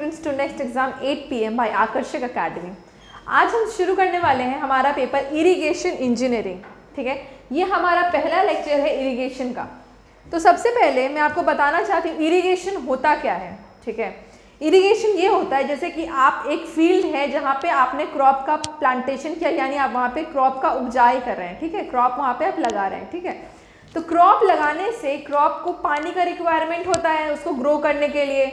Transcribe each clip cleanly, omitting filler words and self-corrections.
Students to next exam 8 PM by Aakarshak academy. आज हम शुरू करने वाले हैं हमारा पेपर इरिगेशन इंजीनियरिंग। ठीक है, ये हमारा पहला लेक्चर है इरिगेशन का। तो सबसे पहले मैं आपको बताना चाहती हूँ इरिगेशन होता क्या है। ठीक है, इरिगेशन ये होता है जैसे कि आप एक फील्ड है जहाँ पे आपने क्रॉप का प्लांटेशन किया, यानी आप वहाँ पे क्रॉप का उपजाई कर रहे हैं। ठीक है, क्रॉप वहाँ पे आप लगा रहे हैं। ठीक है, तो क्रॉप लगाने से क्रॉप को पानी का रिक्वायरमेंट होता है उसको ग्रो करने के लिए।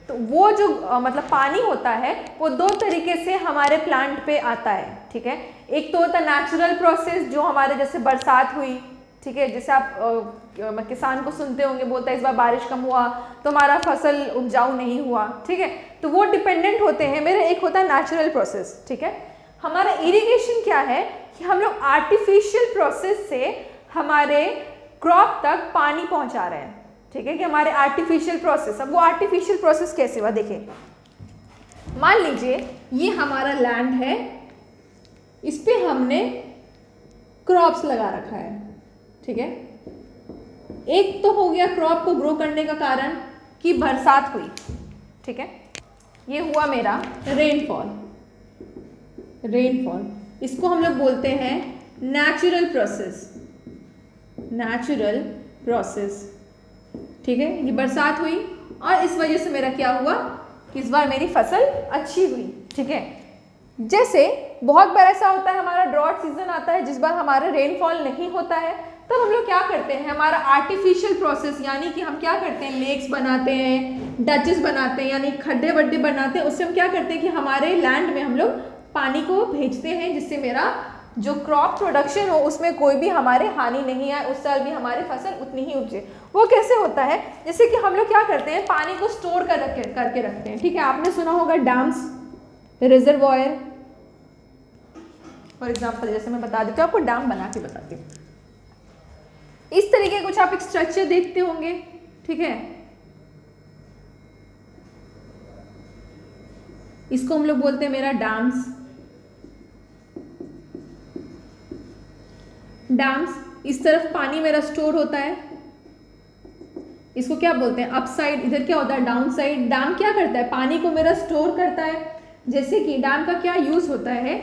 तो वो जो मतलब पानी होता है वो दो तरीके से हमारे प्लांट पे आता है। ठीक है, एक तो होता है नेचुरल प्रोसेस जो हमारे जैसे बरसात हुई। ठीक है, जैसे आप किसान को सुनते होंगे बोलता है इस बार बारिश कम हुआ तो हमारा फसल उपजाऊ नहीं हुआ। ठीक है, तो वो डिपेंडेंट होते हैं मेरे। एक होता है नेचुरल प्रोसेस। ठीक है, हमारा इरिगेशन क्या है कि हम लोग आर्टिफिशियल प्रोसेस से हमारे क्रॉप तक पानी पहुंचा रहे हैं। ठीक है, कि हमारे आर्टिफिशियल प्रोसेस। अब वो आर्टिफिशियल प्रोसेस कैसे हुआ देखिए, मान लीजिए ये हमारा लैंड है, इस पे हमने क्रॉप्स लगा रखा है। ठीक है, एक तो हो गया क्रॉप को ग्रो करने का कारण कि बरसात हुई। ठीक है, ये हुआ मेरा रेनफॉल। इसको हम लोग बोलते हैं नेचुरल प्रोसेस। ठीक है, ये बरसात हुई और इस वजह से मेरा क्या हुआ कि इस बार मेरी फसल अच्छी हुई। ठीक है, जैसे बहुत बार ऐसा होता है हमारा ड्रॉट सीजन आता है जिस बार हमारा रेनफॉल नहीं होता है, तब हम लोग क्या करते हैं हमारा आर्टिफिशियल प्रोसेस, यानी कि हम क्या करते हैं लेक्स बनाते हैं, डचेस बनाते हैं, यानी खड्डे वड्डे बनाते हैं। उससे हम क्या करते हैं कि हमारे लैंड में हम लोग पानी को भेजते हैं जिससे मेरा जो क्रॉप प्रोडक्शन हो उसमें कोई भी हमारे हानि नहीं आए, उस साल भी हमारी फसल उतनी ही उपजे। वो कैसे होता है, जैसे कि हम लोग क्या करते हैं पानी को स्टोर करके रखते हैं। ठीक है, आपने सुना होगा डैम्स, रिजर्वॉयर। फॉर एग्जाम्पल जैसे मैं बता देती हूँ आपको, डैम बना के बताती हूँ। इस तरीके कुछ आप एक स्ट्रक्चर देखते होंगे। ठीक है, इसको हम लोग बोलते हैं मेरा डैम्स। इस तरफ पानी मेरा स्टोर होता है, इसको क्या बोलते हैं अप साइड। इधर क्या होता है डाउन साइड। डैम क्या करता है पानी को मेरा स्टोर करता है। जैसे कि डैम का क्या यूज होता है,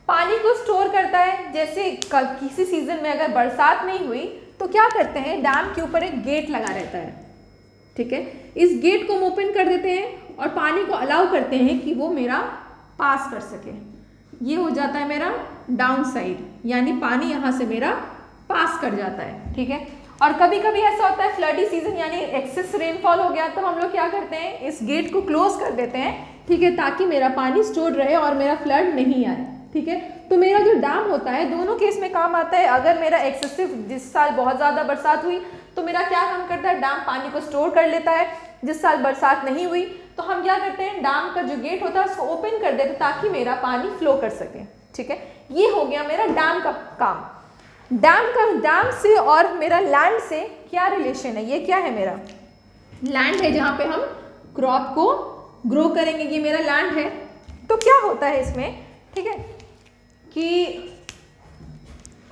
पानी को स्टोर करता है। जैसे किसी सीजन में अगर बरसात नहीं हुई तो क्या करते हैं डैम के ऊपर एक गेट लगा रहता है। ठीक है, इस गेट को हम ओपन कर देते हैं और पानी को अलाउ करते हैं कि वो मेरा पास कर सके। ये हो जाता है मेरा डाउन साइड, यानी पानी यहाँ से मेरा पास कर जाता है। ठीक है, और कभी कभी ऐसा होता है फ्लडी सीजन यानी एक्सेस रेनफॉल हो गया तो हम लोग क्या करते हैं इस गेट को क्लोज कर देते हैं। ठीक है, ताकि मेरा पानी स्टोर रहे और मेरा फ्लड नहीं आए। ठीक है, तो मेरा जो डैम होता है दोनों केस में काम आता है। अगर मेरा एक्सेसिव जिस साल बहुत ज़्यादा बरसात हुई तो मेरा क्या काम करता है डैम पानी को स्टोर कर लेता है। जिस साल बरसात नहीं हुई तो हम क्या करते हैं डैम का जो गेट होता है उसको ओपन कर देते हैं ताकि मेरा पानी फ्लो कर सके। ठीक है, ये हो गया मेरा डैम का काम। डैम से और मेरा लैंड से क्या रिलेशन है, ये क्या है मेरा लैंड है जहाँ पे हम क्रॉप को ग्रो करेंगे, ये मेरा लैंड है। तो क्या होता है इसमें, ठीक है, कि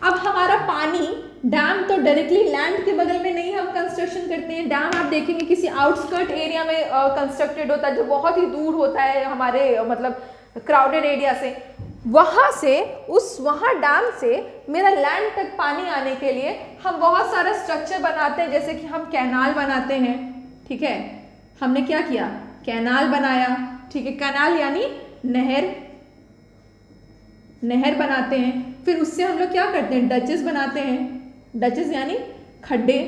अब हमारा पानी डैम तो डायरेक्टली लैंड के बगल में नहीं हम कंस्ट्रक्शन करते हैं। डैम आप देखेंगे किसी आउटस्कर्ट एरिया में कंस्ट्रक्टेड होता है जो बहुत ही दूर होता है हमारे मतलब क्राउडेड एरिया से। वहाँ डैम से मेरा लैंड तक पानी आने के लिए हम बहुत सारा स्ट्रक्चर बनाते हैं। जैसे कि हम कैनाल बनाते हैं। ठीक है, हमने क्या किया कैनाल बनाया। ठीक है, कैनाल यानी नहर बनाते हैं। फिर उससे हम लोग क्या करते हैं डचेस बनाते हैं। डचेस यानी खड्डे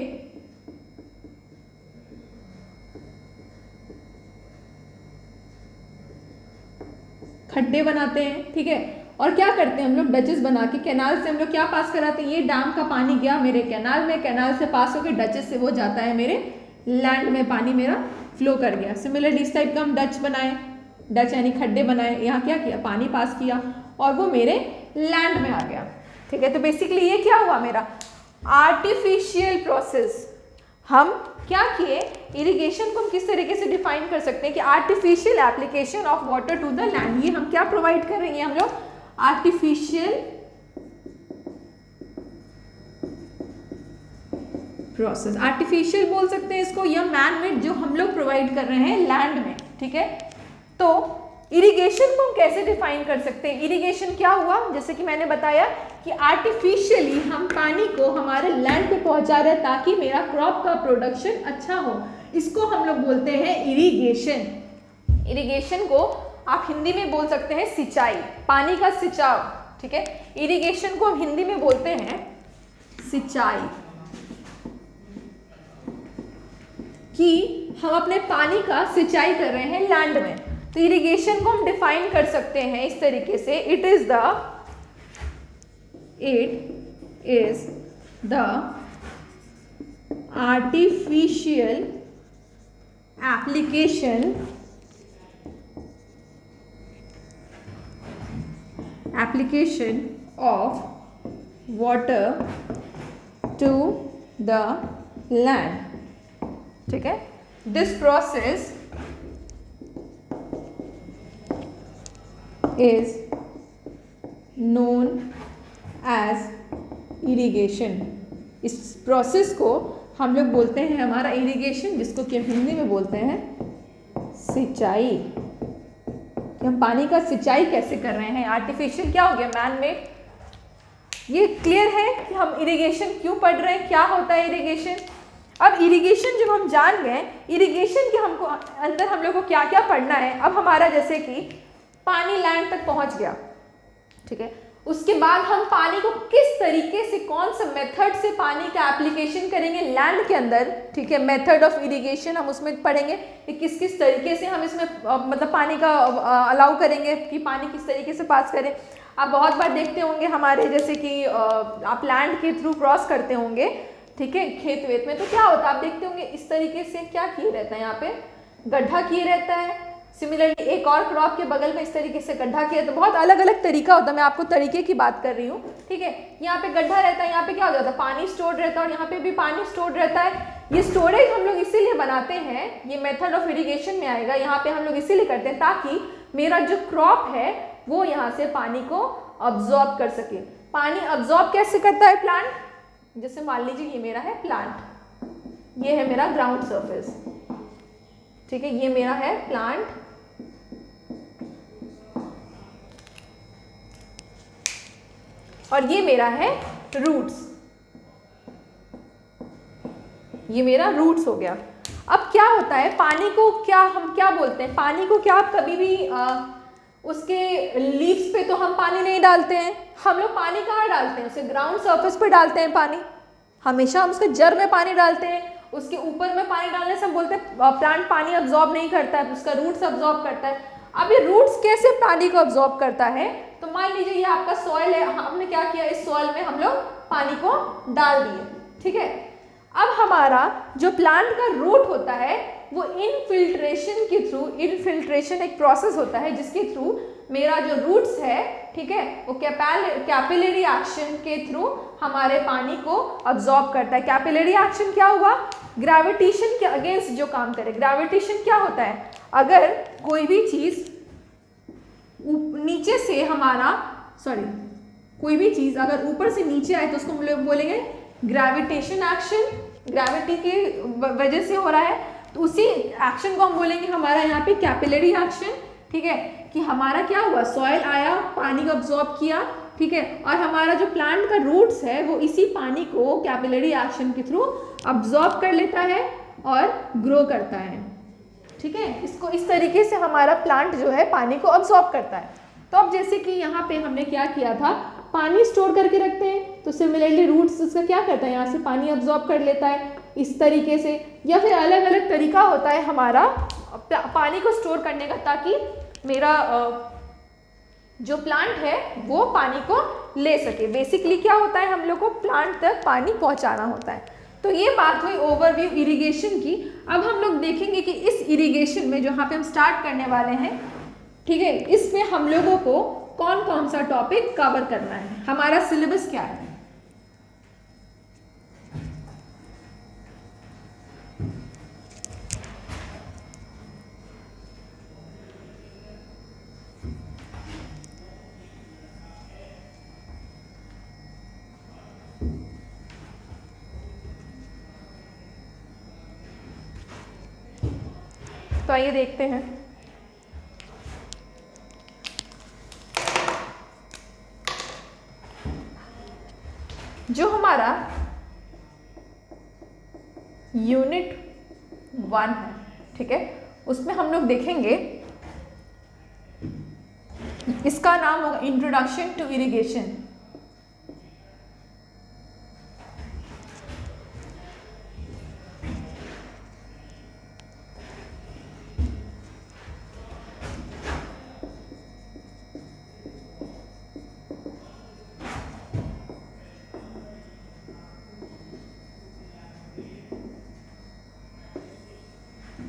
बनाते हैं। ठीक है, और क्या करते हैं हम लोग डचेस बना के कैनाल से हम लोग क्या पास कराते हैं, ये डैम का पानी गया मेरे कैनाल में, कैनाल से पास होकर डचेस से वो जाता है मेरे लैंड में, पानी मेरा फ्लो कर गया। सिमिलरली इस टाइप का हम डच बनाए, डच यानी खड्डे बनाए, यहाँ क्या किया पानी पास किया और वो मेरे लैंड में आ गया। ठीक है, तो बेसिकली ये क्या हुआ मेरा आर्टिफिशियल प्रोसेस। हम क्या किए इरिगेशन को हम किस तरीके से डिफाइन कर सकते हैं कि artificial application of water to the land. ये हम क्या प्रोवाइड कर रहे हैं हम लोग आर्टिफिशियल प्रोसेस। आर्टिफिशियल बोल सकते हैं इसको या मैन मेड जो हम लोग प्रोवाइड कर रहे हैं लैंड में। ठीक है, तो इरिगेशन को हम कैसे डिफाइन कर सकते हैं? इरिगेशन क्या हुआ, जैसे कि मैंने बताया कि आर्टिफिशियली हम पानी को हमारे लैंड पे पहुंचा रहे हैं ताकि मेरा क्रॉप का प्रोडक्शन अच्छा हो, इसको हम लोग बोलते हैं इरिगेशन। इरिगेशन को आप हिंदी में बोल सकते हैं सिंचाई, पानी का सिंचाव, ठीक है। इरिगेशन को हम हिंदी में बोलते हैं सिंचाई, कि हम अपने पानी का सिंचाई कर रहे हैं लैंड में। तो इरिगेशन को हम डिफाइन कर सकते हैं इस तरीके से, it is the artificial application of water to the land, ठीक है। This process is known as irrigation। इस प्रोसेस को हम लोग बोलते हैं हमारा इरिगेशन, जिसको कि हम हिंदी में बोलते हैं सिंचाई, कि हम पानी का सिंचाई कैसे कर रहे हैं। आर्टिफिशियल क्या हो गया, मैन मेड। ये क्लियर है कि हम इरिगेशन क्यों पढ़ रहे हैं, क्या होता है इरिगेशन। अब इरिगेशन जब हम जान गए, इरिगेशन के हमको अंदर हम लोग को क्या क्या पढ़ना है। अब हमारा जैसे कि पानी लैंड तक पहुंच गया, ठीक है, उसके बाद हम पानी को किस तरीके से, कौन सा मेथड से पानी का एप्लीकेशन करेंगे लैंड के अंदर, ठीक है। मेथड ऑफ इरिगेशन हम उसमें पढ़ेंगे कि किस किस तरीके से हम इसमें मतलब पानी का अलाउ करेंगे कि पानी किस तरीके से पास करें। आप बहुत बार देखते होंगे हमारे जैसे कि आप लैंड के थ्रू क्रॉस करते होंगे, ठीक है, खेत वेत में, तो क्या होता है आप देखते होंगे इस तरीके से क्या किए रहता है, यहाँ पे गड्ढा किए रहता है। सिमिलरली एक और क्रॉप के बगल में इस तरीके से गड्ढा किया, तो बहुत अलग अलग तरीका होता है, मैं आपको तरीके की बात कर रही हूँ, ठीक है। यहाँ पे गड्ढा रहता है, यहाँ पे क्या हो जाता है, पानी स्टोर रहता है, और यहाँ पे भी पानी स्टोर रहता है। ये स्टोरेज हम लोग इसीलिए बनाते हैं, ये मेथड ऑफ इरिगेशन में आएगा। यहाँ पे हम लोग इसीलिए करते हैं ताकि मेरा जो क्रॉप है वो यहाँ से पानी को अब्जॉर्ब कर सके। पानी अब्जॉर्ब कैसे करता है प्लांट, जैसे मान लीजिए ये मेरा है प्लांट, ये है मेरा ग्राउंड सरफेस, ठीक है, ये मेरा है प्लांट, और ये मेरा है रूट्स, ये मेरा रूट्स हो गया। अब क्या होता है, पानी को क्या हम क्या बोलते हैं, पानी को क्या आप कभी भी उसके लीव्स पे तो हम पानी नहीं डालते हैं, हम लोग पानी कहाँ डालते हैं, उसे ग्राउंड सरफेस पे डालते हैं पानी, हमेशा हम उसके जड़ में पानी डालते हैं। उसके ऊपर में पानी डालने से हम बोलते हैं प्लांट पानी अब्जॉर्ब नहीं करता है, उसका रूट्स अब्जॉर्ब करता है। अब ये रूट्स कैसे पानी को अब्जॉर्ब करता है, तो मान लीजिए ये आपका सॉइल है, हमने क्या किया, इस सॉइल में हम लोग पानी को डाल दिए, ठीक है। अब हमारा जो प्लांट का रूट होता है वो इनफिल्ट्रेशन के थ्रू, इनफिल्ट्रेशन एक प्रोसेस होता है जिसके थ्रू मेरा जो रूट्स है, ठीक है, वो कैपिलरी एक्शन के थ्रू हमारे पानी को अब्जॉर्ब करता है। कैपिलरी एक्शन क्या हुआ, ग्रेविटेशन के अगेंस्ट जो काम करे। ग्रेविटेशन क्या होता है, अगर कोई भी चीज नीचे से हमारा कोई भी चीज अगर ऊपर से नीचे आए तो उसको हम लोग बोलेंगे ग्रेविटेशन एक्शन, ग्रेविटी की वजह से हो रहा है, तो उसी एक्शन को हम बोलेंगे हमारा यहाँ पे कैपिलरी एक्शन, ठीक है, कि हमारा क्या हुआ, सॉइल आया, पानी को अब्जॉर्ब किया, ठीक है, और हमारा जो प्लांट का रूट्स है वो इसी पानी को कैपिलरी एक्शन के थ्रू अब्जॉर्ब कर लेता है और ग्रो करता है, ठीक है। इसको इस तरीके से हमारा प्लांट जो है पानी को अब्जॉर्ब करता है। तो अब जैसे कि यहाँ पे हमने क्या किया था, पानी स्टोर करके रखते हैं, तो सिमिलरली रूट्स इसका क्या करता है, यहाँ से पानी अब्जॉर्ब कर लेता है इस तरीके से, या फिर अलग अलग तरीका होता है हमारा पानी को स्टोर करने का, ताकि मेरा जो प्लांट है वो पानी को ले सके। बेसिकली क्या होता है, हम लोग को प्लांट तक पानी पहुंचाना होता है। तो ये बात हुई ओवरव्यू इरिगेशन की। अब हम लोग देखेंगे कि इस इरिगेशन में जो यहाँ पे हम स्टार्ट करने वाले हैं, ठीक है, इसमें हम लोगों को कौन कौन सा टॉपिक कवर करना है, हमारा सिलेबस क्या है। तो आइए देखते हैं। जो हमारा यूनिट 1 है, ठीक है, उसमें हम लोग देखेंगे, इसका नाम होगा इंट्रोडक्शन टू इरिगेशन।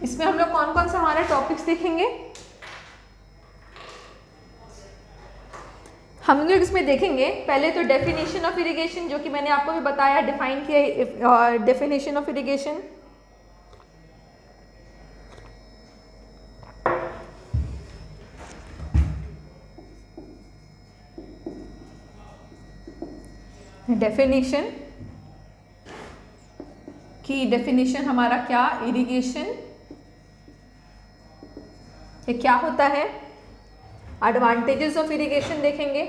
इसमें हम लोग कौन कौन सा हमारे टॉपिक्स देखेंगे? हम लोग इसमें देखेंगे पहले तो डेफिनेशन ऑफ इरिगेशन, जो कि मैंने आपको भी बताया, डिफाइन किया डेफिनेशन ऑफ इरिगेशन। डेफिनेशन की डेफिनेशन हमारा क्या, इरिगेशन ये क्या होता है, एडवांटेजेस ऑफ इरिगेशन देखेंगे,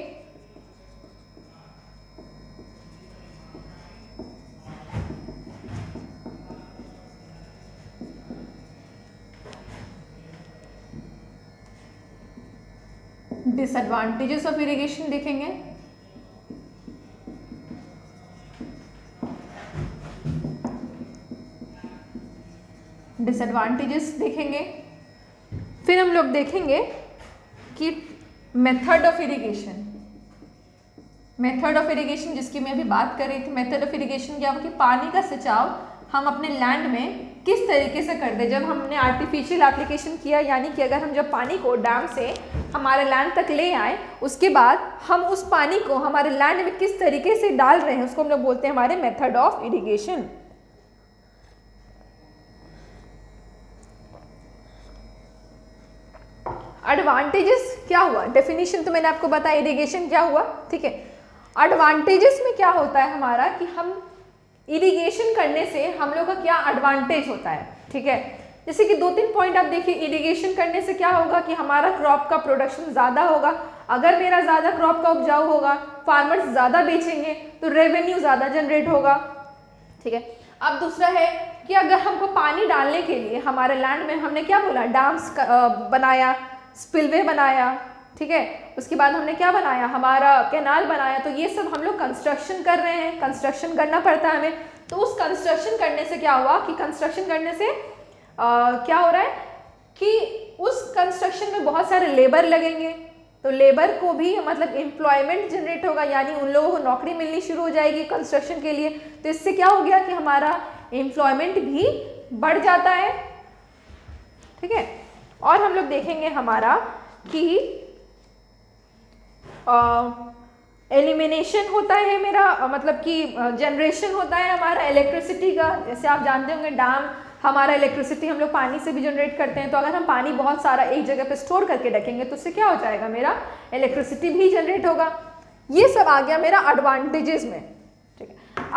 डिसएडवांटेजेस ऑफ इरिगेशन देखेंगे, डिसएडवांटेजेस देखेंगे, फिर हम लोग देखेंगे कि method of irrigation, method of irrigation जिसकी मैं अभी बात कर रही थी, मेथड ऑफ इरिगेशन क्या हो कि पानी का सिंचाव हम अपने लैंड में किस तरीके से कर दे। जब हमने आर्टिफिशियल एप्लीकेशन किया, यानी कि अगर हम जब पानी को डैम से हमारे लैंड तक ले आए, उसके बाद हम उस पानी को हमारे लैंड में किस तरीके से डाल रहे हैं, उसको हम लोग बोलते हैं हमारे मेथड ऑफ इरिगेशन। एडवांटेजेस क्या हुआ, डेफिनेशन तो मैंने आपको बताया, इरिगेशन क्या हुआ, ठीक है। एडवांटेजेस में क्या होता है हमारा कि हम इरिगेशन करने से हम लोग का क्या एडवांटेज होता है, ठीक है। जैसे कि 2-3 पॉइंट आप देखिए, इरिगेशन करने से क्या होगा कि हमारा क्रॉप का प्रोडक्शन ज़्यादा होगा। अगर मेरा ज़्यादा क्रॉप का उपजाऊ होगा, फार्मर्स ज़्यादा बेचेंगे तो रेवेन्यू ज़्यादा जनरेट होगा, ठीक है। अब दूसरा है कि अगर हमको पानी डालने के लिए हमारे लैंड में हमने क्या बोला, डैम्स बनाया, स्पिलवे बनाया, ठीक है, उसके बाद हमने क्या बनाया, हमारा कैनाल बनाया, तो ये सब हम लोग कंस्ट्रक्शन कर रहे हैं, कंस्ट्रक्शन करना पड़ता है हमें। तो उस कंस्ट्रक्शन करने से क्या हुआ कि कंस्ट्रक्शन करने से क्या हो रहा है कि उस कंस्ट्रक्शन में बहुत सारे लेबर लगेंगे, तो लेबर को भी मतलब एम्प्लॉयमेंट जनरेट होगा, यानी उन लोगों को नौकरी मिलनी शुरू हो जाएगी कंस्ट्रक्शन के लिए। तो इससे क्या हो गया कि हमारा एम्प्लॉयमेंट भी बढ़ जाता है, ठीक है। और हम लोग देखेंगे हमारा कि एलिमिनेशन होता है मेरा, मतलब कि जनरेशन होता है हमारा इलेक्ट्रिसिटी का। जैसे आप जानते होंगे डैम हमारा इलेक्ट्रिसिटी हम लोग पानी से भी जनरेट करते हैं, तो अगर हम पानी बहुत सारा एक जगह पे स्टोर करके रखेंगे तो उससे क्या हो जाएगा, मेरा इलेक्ट्रिसिटी भी जनरेट होगा। ये सब आ गया मेरा एडवांटेजेस में, ठीक है।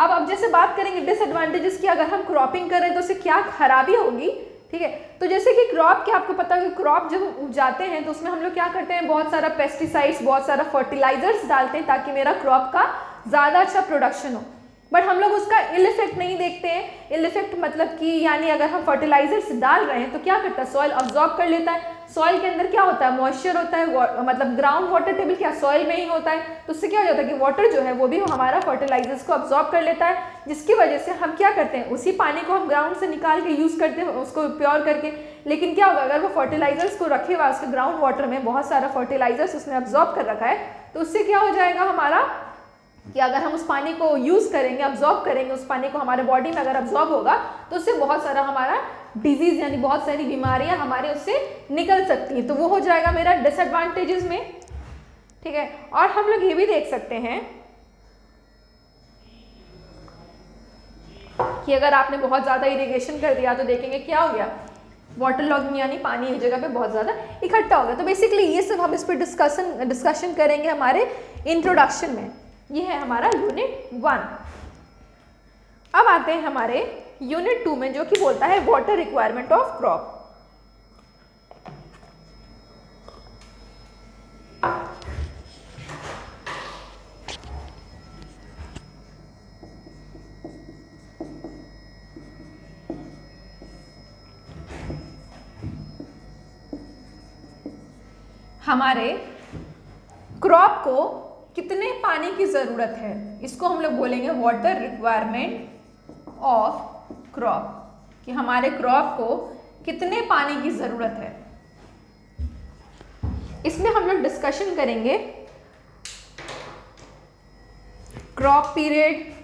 अब जैसे बात करेंगे डिसएडवांटेजेस की, अगर हम क्रॉपिंग करें तो उससे क्या खराबी होगी, ठीक है। तो जैसे कि क्रॉप के आपको पता है कि क्रॉप जब उगाते हैं तो उसमें हम लोग क्या करते हैं, बहुत सारा पेस्टिसाइड्स, बहुत सारा फर्टिलाइजर्स डालते हैं ताकि मेरा क्रॉप का ज़्यादा अच्छा प्रोडक्शन हो। बट हम लोग उसका इल इफेक्ट नहीं देखते हैं। इल इफेक्ट मतलब कि यानी अगर हम फर्टिलाइजर्स डाल रहे हैं तो क्या करता है, सॉइल अब्जॉर्ब कर लेता है। सॉइल के अंदर क्या होता है, मॉइस्चर होता है, मतलब ग्राउंड वाटर टेबल क्या सॉइल में ही होता है, तो उससे क्या हो जाता है कि वाटर जो है वो भी हमारा फर्टिलाइजर्स को अब्जॉर्ब कर लेता है, जिसकी वजह से हम क्या करते हैं, उसी पानी को हम ग्राउंड से निकाल के यूज़ करते हैं उसको प्योर करके। लेकिन क्या होगा, अगर वो फर्टिलाइजर्स को रखे हुआ उसके ग्राउंड वाटर में बहुत सारा फर्टिलाइजर्स उसने अब्जॉर्ब कर रखा है, तो उससे क्या हो जाएगा हमारा कि अगर हम उस पानी को यूज़ करेंगे, अब्जॉर्ब करेंगे, उस पानी को हमारे बॉडी में अगर अब्जॉर्ब होगा तो उससे बहुत सारा हमारा डिजीज़ यानी बहुत सारी बीमारियां हमारे उससे निकल सकती हैं, तो वो हो जाएगा मेरा डिसएडवांटेजेस में, ठीक है। और हम लोग ये भी देख सकते हैं कि अगर आपने बहुत ज़्यादा इरिगेशन कर दिया तो देखेंगे क्या हो गया, वाटर लॉगिंग यानी पानी एक जगह पे बहुत ज़्यादा इकट्ठा हो गया। तो बेसिकली ये सब हम इस पर डिस्कशन करेंगे हमारे इंट्रोडक्शन में। ये है हमारा यूनिट 1। अब आते हैं हमारे यूनिट 2 में, जो कि बोलता है वाटर रिक्वायरमेंट ऑफ क्रॉप। हमारे क्रॉप को कितने पानी की ज़रूरत है, इसको हम लोग बोलेंगे वाटर रिक्वायरमेंट ऑफ क्रॉप, कि हमारे क्रॉप को कितने पानी की ज़रूरत है। इसमें हम लोग डिस्कशन करेंगे क्रॉप पीरियड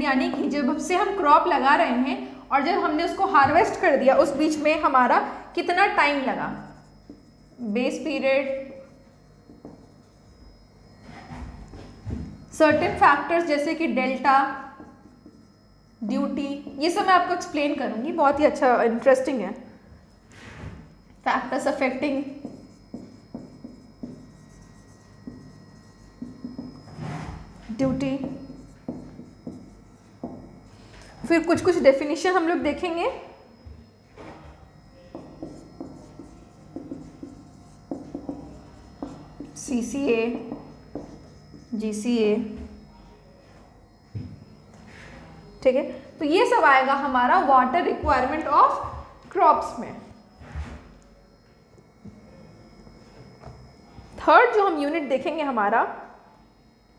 यानी कि जब से हम क्रॉप लगा रहे हैं और जब हमने उसको हार्वेस्ट कर दिया उस बीच में हमारा कितना टाइम लगा, बेस पीरियड, सर्टेन फैक्टर्स जैसे कि डेल्टा, ड्यूटी, ये सब मैं आपको एक्सप्लेन करूंगी, बहुत ही अच्छा इंटरेस्टिंग है। फैक्टर्स अफेक्टिंग ड्यूटी, फिर कुछ कुछ डेफिनेशन हम लोग देखेंगे। CCA, GCA, ठीक है, तो ये सब आएगा हमारा वाटर रिक्वायरमेंट ऑफ क्रॉप्स में। थर्ड जो हम यूनिट देखेंगे हमारा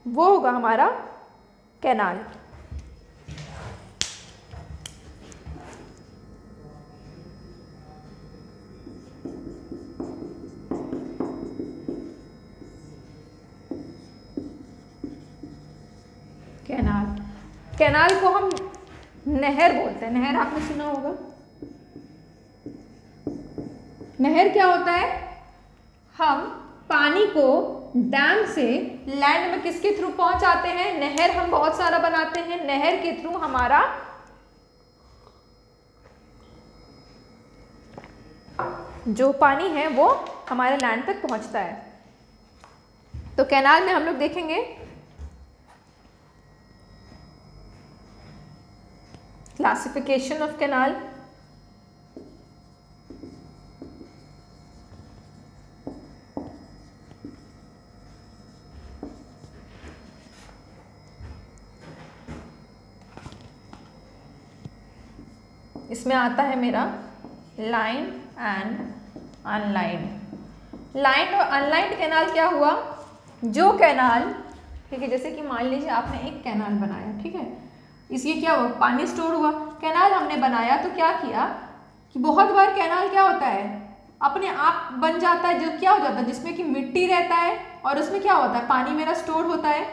वो होगा हमारा कैनाल। कैनाल को हम नहर बोलते हैं, नहर आपने सुना होगा। नहर क्या होता है, हम पानी को डैम से लैंड में किसके थ्रू पहुंचाते हैं, नहर हम बहुत सारा बनाते हैं, नहर के थ्रू हमारा जो पानी है वो हमारे लैंड तक पहुंचता है। तो कैनाल में हम लोग देखेंगे क्लासिफिकेशन ऑफ कैनाल, इसमें आता है मेरा लाइन एंड अनलाइंड। लाइन और अनलाइंड कैनाल क्या हुआ, जो कैनाल, ठीक है, जैसे कि मान लीजिए आपने एक कैनाल बनाया, ठीक है, इसलिए क्या हुआ, पानी स्टोर हुआ, कैनाल हमने बनाया तो क्या किया कि बहुत बार कैनाल क्या होता है अपने आप बन जाता है, जो क्या हो जाता है जिसमें कि मिट्टी रहता है और उसमें क्या होता है पानी मेरा स्टोर होता है,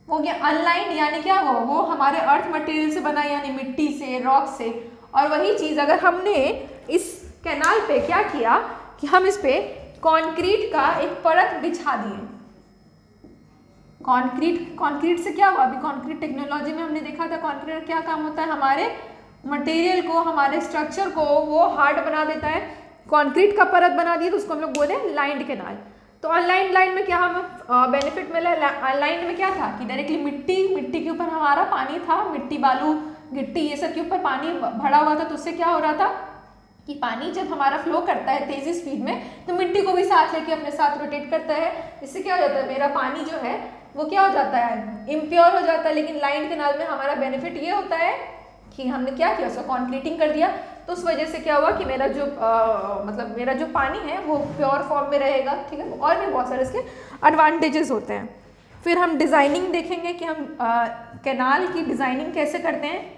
वो क्या अनलाइंड यानी क्या हुआ, वो हमारे अर्थ मटेरियल से बना यानी मिट्टी से, रॉक से। और वही चीज़ अगर हमने इस कैनाल पे क्या किया कि हम इस पे कंक्रीट का एक परत बिछा दिए। कंक्रीट से क्या हुआ, अभी कंक्रीट टेक्नोलॉजी में हमने देखा था कंक्रीट क्या काम होता है, हमारे मटेरियल को, हमारे स्ट्रक्चर को वो हार्ड बना देता है। कंक्रीट का परत बना दिए तो उसको हम लोग बोले लाइंड कैनाल। तो अनलाइंड लाइन में क्या हमें बेनिफिट मिला, अनलाइंड में क्या था कि डायरेक्टली मिट्टी के ऊपर हमारा पानी था, मिट्टी बालू गिट्टी ये सब के ऊपर पानी भरा हुआ था, तो उससे क्या हो रहा था कि पानी जब हमारा फ्लो करता है तेजी स्पीड में तो मिट्टी को भी साथ लेके अपने साथ रोटेट करता है, इससे क्या हो जाता है मेरा पानी जो है वो क्या हो जाता है, इम्प्योर हो जाता है। लेकिन लाइन कैनाल में हमारा बेनिफिट ये होता है कि हमने क्या किया, उसको कॉन्क्रीटिंग कर दिया, तो उस वजह से क्या हुआ कि मेरा जो मतलब मेरा जो पानी है वो प्योर फॉर्म में रहेगा, ठीक है। और भी बहुत सारे इसके एडवांटेजेस होते हैं। फिर हम डिज़ाइनिंग देखेंगे कि हम कैनाल की डिज़ाइनिंग कैसे करते हैं।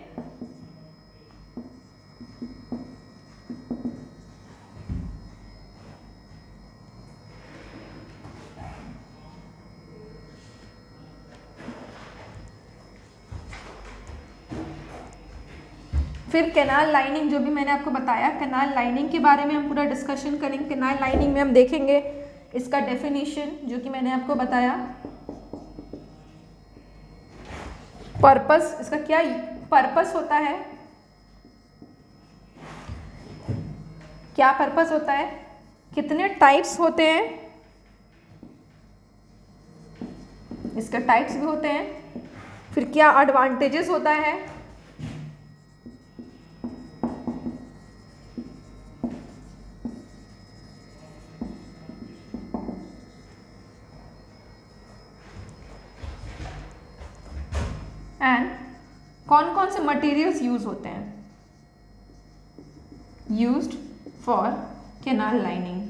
फिर कैनाल लाइनिंग, जो भी मैंने आपको बताया, कैनाल लाइनिंग के बारे में हम पूरा डिस्कशन करेंगे। कैनाल लाइनिंग में हम देखेंगे इसका डेफिनेशन जो कि मैंने आपको बताया, पर्पस, इसका क्या पर्पस होता है, क्या पर्पस होता है, कितने टाइप्स होते हैं, इसके टाइप्स भी होते हैं, फिर क्या एडवांटेजेस होता है, एंड कौन कौन से मटेरियल्स यूज होते हैं, used for canal lining.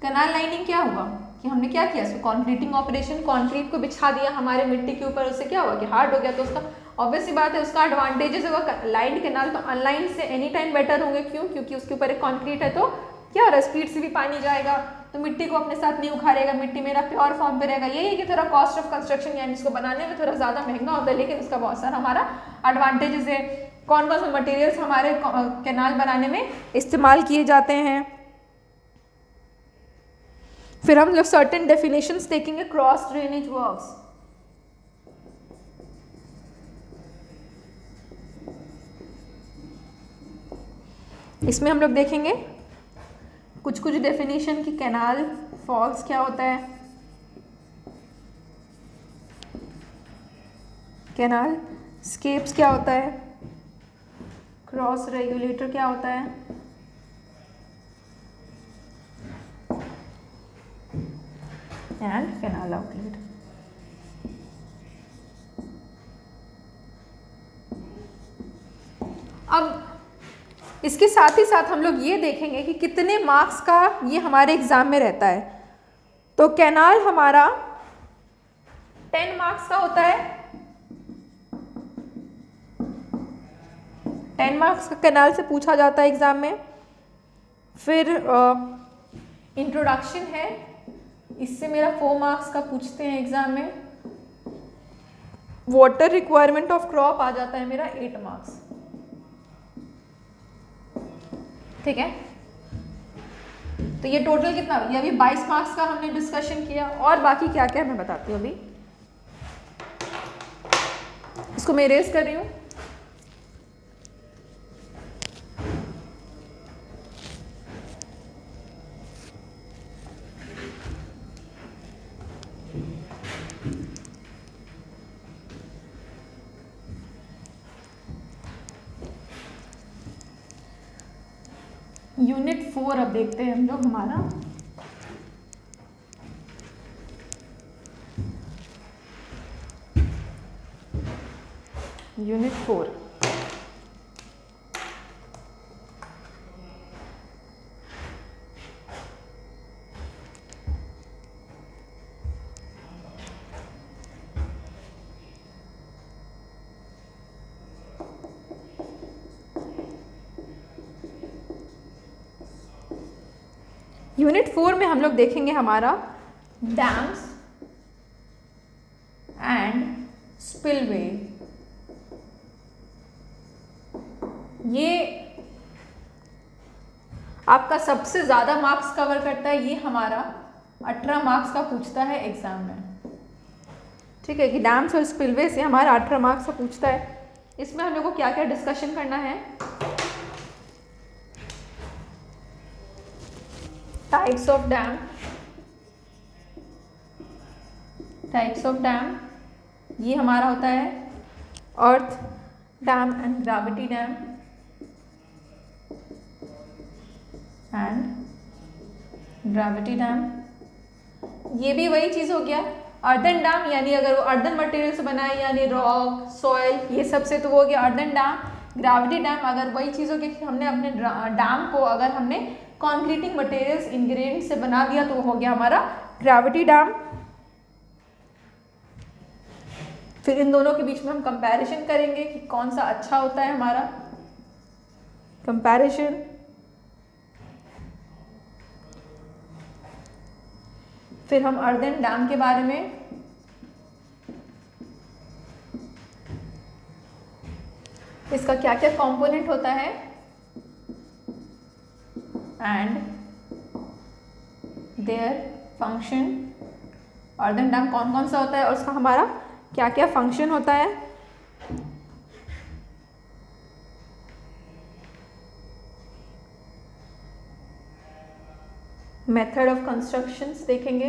Canal lining क्या हुआ कि हमने क्या किया, इसको कॉन्क्रीटिंग ऑपरेशन, कॉन्क्रीट को बिछा दिया हमारे मिट्टी के ऊपर, उससे क्या हुआ कि हार्ड हो गया, तो उसका ऑब्वियस सी बात है उसका एडवांटेजेस होगा लाइन्ड कैनाल तो अनलाइन से एनी टाइम बेटर होंगे। क्यों? क्योंकि उसके ऊपर एक कॉन्क्रीट है, तो क्या हो रहा है, स्पीड से भी पानी जाएगा तो मिट्टी को अपने साथ नहीं उखाड़ेगा, मिट्टी मेरा प्योर फॉर्म पे रहेगा। यही है कि थोड़ा कॉस्ट ऑफ कंस्ट्रक्शन यानी इसको बनाने में थोड़ा ज़्यादा महंगा होता है, लेकिन उसका बहुत सारा हमारा एडवांटेजेस है। कौन कौन से मटेरियल्स हमारे कैनाल बनाने में इस्तेमाल किए जाते हैं। फिर हम लोग सर्टेन डेफिनेशंस देखेंगे क्रॉस ड्रेनेज वर्क्स। इसमें हम लोग देखेंगे कुछ कुछ डेफिनेशन की कैनाल फॉल्स क्या होता है, कैनाल स्केप्स क्या होता है, क्रॉस रेगुलेटर क्या होता है, एंड कैनाल आउटलेट। अब इसके साथ ही साथ हम लोग ये देखेंगे कि कितने मार्क्स का ये हमारे एग्जाम में रहता है। तो कैनाल हमारा 10 मार्क्स का होता है, 10 मार्क्स का कैनाल से पूछा जाता है एग्जाम में। फिर इंट्रोडक्शन है, इससे मेरा 4 मार्क्स का पूछते हैं एग्जाम में। वाटर रिक्वायरमेंट ऑफ क्रॉप आ जाता है मेरा 8 मार्क्स। ठीक है, तो ये टोटल कितना, ये अभी 22 मार्क्स का हमने डिस्कशन किया। और बाकी क्या क्या मैं बताती हूँ, अभी इसको मैं इरेज कर रही हूँ। यूनिट 4 अब देखते हैं हम लोग हमारा। यूनिट 4 यूनिट 4 में हम लोग देखेंगे हमारा डैम्स एंड स्पिलवे। ये आपका सबसे ज्यादा मार्क्स कवर करता है, ये हमारा 18 मार्क्स का पूछता है एग्जाम में। ठीक है, कि डैम्स और स्पिलवे से हमारा 18 मार्क्स का पूछता है। इसमें हम लोग को क्या क्या डिस्कशन करना है, types of dam, types of dam ये हमारा होता है earth dam and gravity dam and gravity dam. ये भी वही चीज़ हो गया, अर्दन डैम यानी अगर वो अर्दन मटेरियल से बना है यानी रॉक सॉइल ये सब से, तो वो हो गया अर्दन डैम। ग्रेविटी डैम अगर वही चीज़ हो गया कि हमने अपने डैम को अगर हमने कॉन्क्रीटिंग मटेरियल्स इंग्रेडिएंट से बना दिया तो वो हो गया हमारा ग्रेविटी डैम। फिर इन दोनों के बीच में हम कंपैरिजन करेंगे कि कौन सा अच्छा होता है हमारा, कंपैरिजन। फिर हम अर्दन डैम के बारे में, इसका क्या क्या कंपोनेंट होता है and their function. Earthen dam कौन कौन सा होता है और उसका हमारा क्या क्या फंक्शन होता है। मेथड ऑफ कंस्ट्रक्शंस देखेंगे,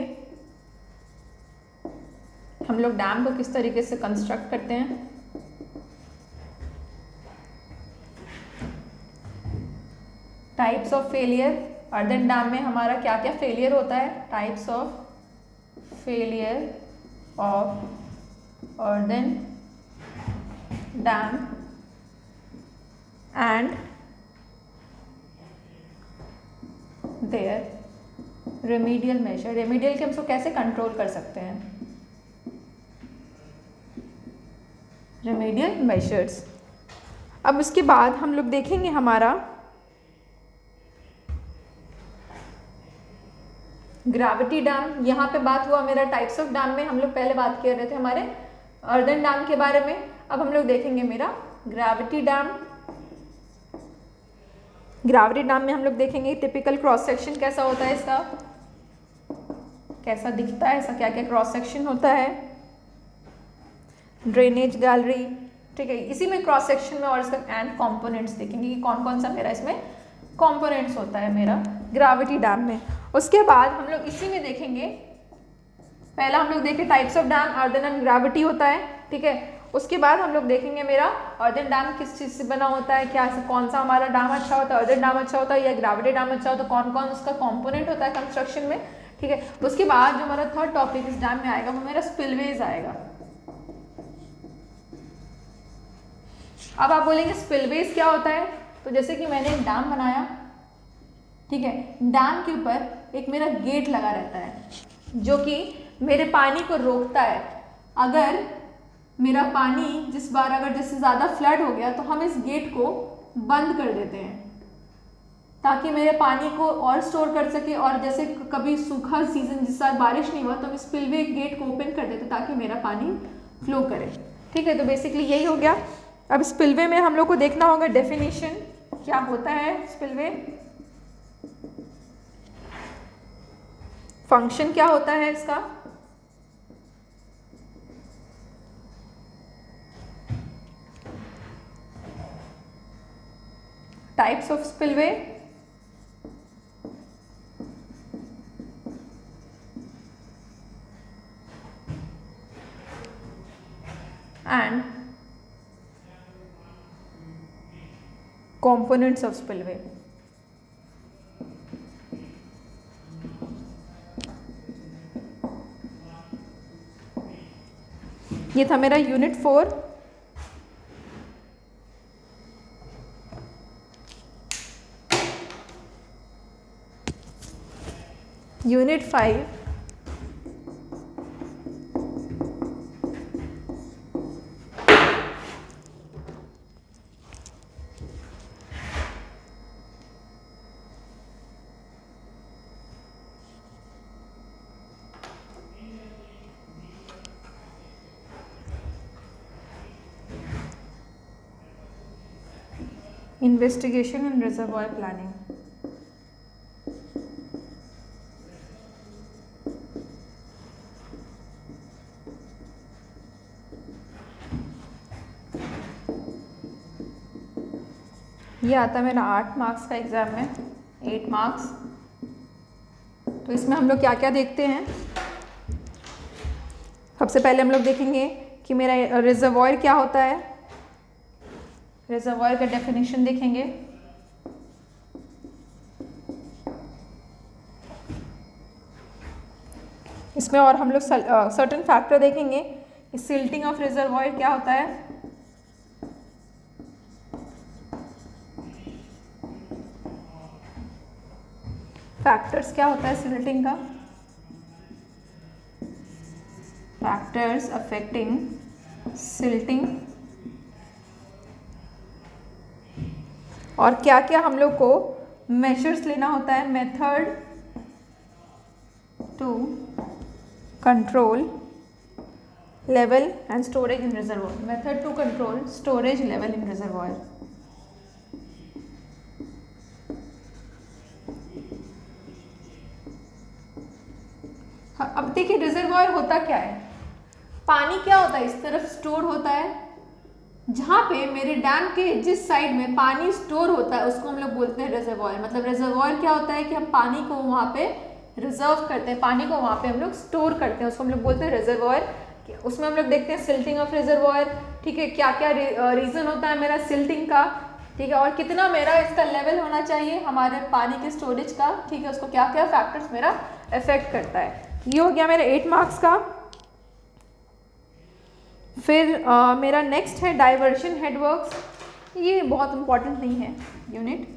हम लोग डैम को किस तरीके से कंस्ट्रक्ट करते हैं। Types of failure, earthen dam में हमारा क्या क्या फेलियर होता है, types of failure of earthen dam their remedial measure. Remedial के हम इसको कैसे कंट्रोल कर सकते हैं, रेमेडियल मेजर्स। अब उसके बाद हम लोग देखेंगे हमारा ग्रेविटी डैम। यहाँ पे बात हुआ मेरा टाइप्स ऑफ डैम में, हम लोग पहले बात कर रहे थे हमारे अर्दन डैम के बारे में। अब हम लोग देखेंगे मेरा ग्रेविटी डैम। ग्रेविटी डैम में हम लोग देखेंगे टिपिकल क्रॉस सेक्शन कैसा होता है इसका, कैसा दिखता है, इसका क्या क्या क्रॉस सेक्शन होता है, ड्रेनेज गैलरी, ठीक है। इसी में क्रॉस सेक्शन में और इसका एंड कंपोनेंट्स देखेंगे कि कौन कौन सा मेरा इसमें कंपोनेंट्स होता है मेरा ग्रेविटी डैम में। उसके बाद हम लोग इसी में देखेंगे, पहला हम लोग देखें types of dam, earthen and gravity होता है, ठीक है। उसके बाद हम लोग देखेंगे मेरा अर्दन डैम किस चीज़ से बना होता है, क्या कौन सा हमारा डैम अच्छा होता है, अर्दन डैम अच्छा होता है या ग्रेविटी डैम अच्छा होता है, कौन कौन उसका कंपोनेंट होता है कंस्ट्रक्शन में, ठीक है। उसके बाद जो हमारा थर्ड टॉपिक इस डैम में आएगा वो मेरा स्पिलवेज आएगा। अब आप बोलेंगे स्पिलवेज क्या होता है, तो जैसे कि मैंने एक डैम बनाया, ठीक है, डैम के ऊपर एक मेरा गेट लगा रहता है जो कि मेरे पानी को रोकता है। अगर मेरा पानी जिस बार अगर जैसे ज़्यादा फ्लड हो गया तो हम इस गेट को बंद कर देते हैं ताकि मेरे पानी को और स्टोर कर सके, और जैसे कभी सूखा सीजन जिस साल बारिश नहीं हुआ तो हम स्पिलवे गेट को ओपन कर देते ताकि मेरा पानी फ्लो करे, ठीक है। तो बेसिकली यही हो गया। अब स्पिलवे में हम लोग को देखना होगा डेफिनेशन क्या होता है स्पिलवे, फंक्शन क्या होता है इसका, types of spillway, and components of spillway। ये था मेरा unit 4। Unit 5 investigation in reservoir planning. ये आता है मेरा 8 मार्क्स का एग्जाम में, 8 मार्क्स। तो इसमें हम लोग क्या क्या देखते हैं, सबसे पहले हम लोग देखेंगे कि मेरा रिजर्वॉयर क्या होता है, रिजर्वॉयर का डेफिनेशन देखेंगे। इसमें और हम लोग सर्टेन फैक्टर देखेंगे, सिल्टिंग ऑफ रिजर्वॉयर क्या होता है, फैक्टर्स क्या होता है सिल्टिंग का, फैक्टर्स अफेक्टिंग सिल्टिंग, और क्या क्या हम लोग को मेजर्स लेना होता है, method to control level and storage in reservoir, method to control storage level in reservoir. अब देखिए रिजर्वॉयर होता क्या है, पानी क्या होता है इस तरफ स्टोर होता है, जहाँ पे मेरे डैम के जिस साइड में पानी स्टोर होता है उसको हम लोग बोलते हैं रिजर्वॉयर। मतलब रिजर्वॉयर क्या होता है कि हम पानी को वहाँ पे रिजर्व करते हैं, पानी को वहाँ पे हम लोग स्टोर करते हैं, उसको हम लोग बोलते हैं रिजर्वॉयर। उसमें हम लोग देखते हैं सिल्टिंग ऑफ रिजर्वॉयर, ठीक है, क्या क्या रीज़न होता है मेरा सिल्टिंग का, ठीक है, और कितना मेरा इसका लेवल होना चाहिए हमारे पानी के स्टोरेज का, ठीक है, उसको क्या क्या फैक्टर्स मेरा इफेक्ट करता है। ये हो गया मेरा 8 मार्क्स का। फिर मेरा नेक्स्ट है डाइवर्शन हेडवर्क्स। ये बहुत इंपॉर्टेंट नहीं है यूनिट।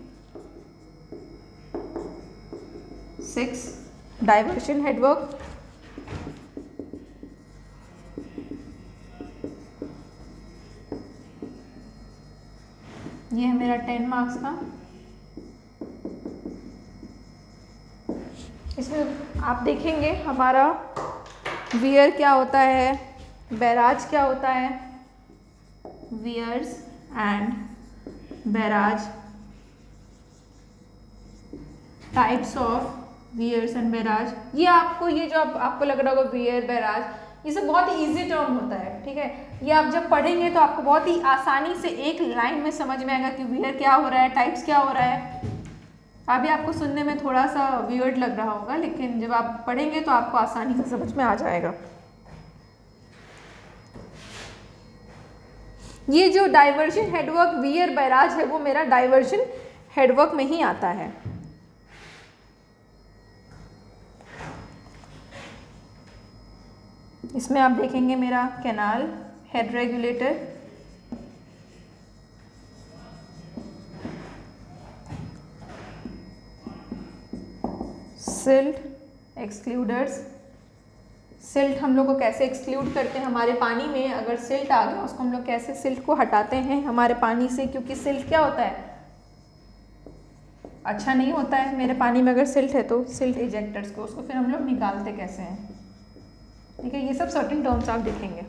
6 डाइवर्शन हेडवर्क, ये है मेरा 10 मार्क्स का। इसमें आप देखेंगे हमारा वियर क्या होता है, बैराज क्या होता है, weirs and barrage, types of weirs and barrage. ये आपको, ये जो आपको लग रहा होगा वियर बैराज, ये सब बहुत ही ईजी टर्म होता है, ठीक है। ये आप जब पढ़ेंगे तो आपको बहुत ही आसानी से एक लाइन में समझ में आएगा कि वियर क्या हो रहा है, टाइप्स क्या हो रहा है। अभी आपको सुनने में थोड़ा सा वियर्ड लग रहा होगा, लेकिन जब आप पढ़ेंगे तो आपको आसानी से समझ में आ जाएगा। ये जो डाइवर्जन हेडवर्क वियर बैराज है वो मेरा डाइवर्जन हेडवर्क में ही आता है। इसमें आप देखेंगे मेरा canal, head regulator, silt, excluders. Silt हम लोग को कैसे एक्सक्लूड करते हैं हमारे पानी में, अगर सिल्ट आ गया उसको हम लोग कैसे सिल्ट को हटाते हैं हमारे पानी से, क्योंकि सिल्ट क्या होता है, अच्छा नहीं होता है। मेरे पानी में अगर सिल्ट है तो सिल्ट इजेक्टर्स को, उसको फिर हम लोग निकालते कैसे हैं, ठीक है। ये सब सर्टेन टर्म्स आप देखेंगे।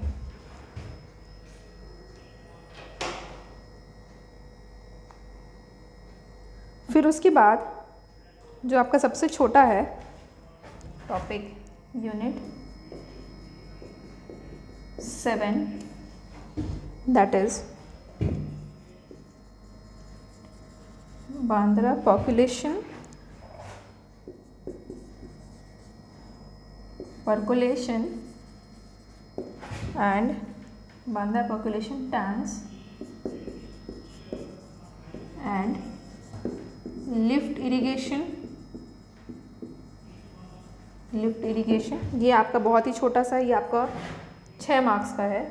फिर उसके बाद जो आपका सबसे छोटा है topic, unit 7, that is Bandra population, percolation and Bandha percolation tanks and lift irrigation. Lift irrigation ये आपका बहुत ही छोटा सा, ये आपका 6 मार्क्स का है।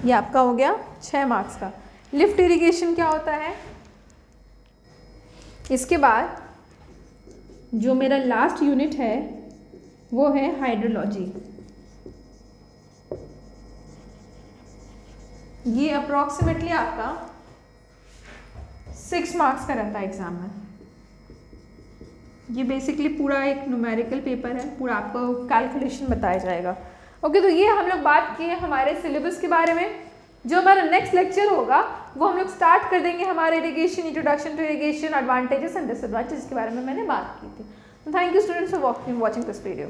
ये आपका हो गया 6 मार्क्स का। लिफ्ट इरिगेशन क्या होता है। इसके बाद जो मेरा लास्ट यूनिट है वो है हाइड्रोलॉजी। ये अप्रॉक्सीमेटली आपका 6 मार्क्स का रहता है एग्जाम में। ये बेसिकली पूरा एक न्यूमेरिकल पेपर है, पूरा आपको कैलकुलेशन बताया जाएगा। ओके, तो ये हम लोग बात किए हमारे सिलेबस के बारे में। जो हमारा नेक्स्ट लेक्चर होगा वो हम लोग स्टार्ट कर देंगे हमारे irrigation, introduction to irrigation, advantages and disadvantages के बारे में मैंने बात की थी। Thank you students for watching this video.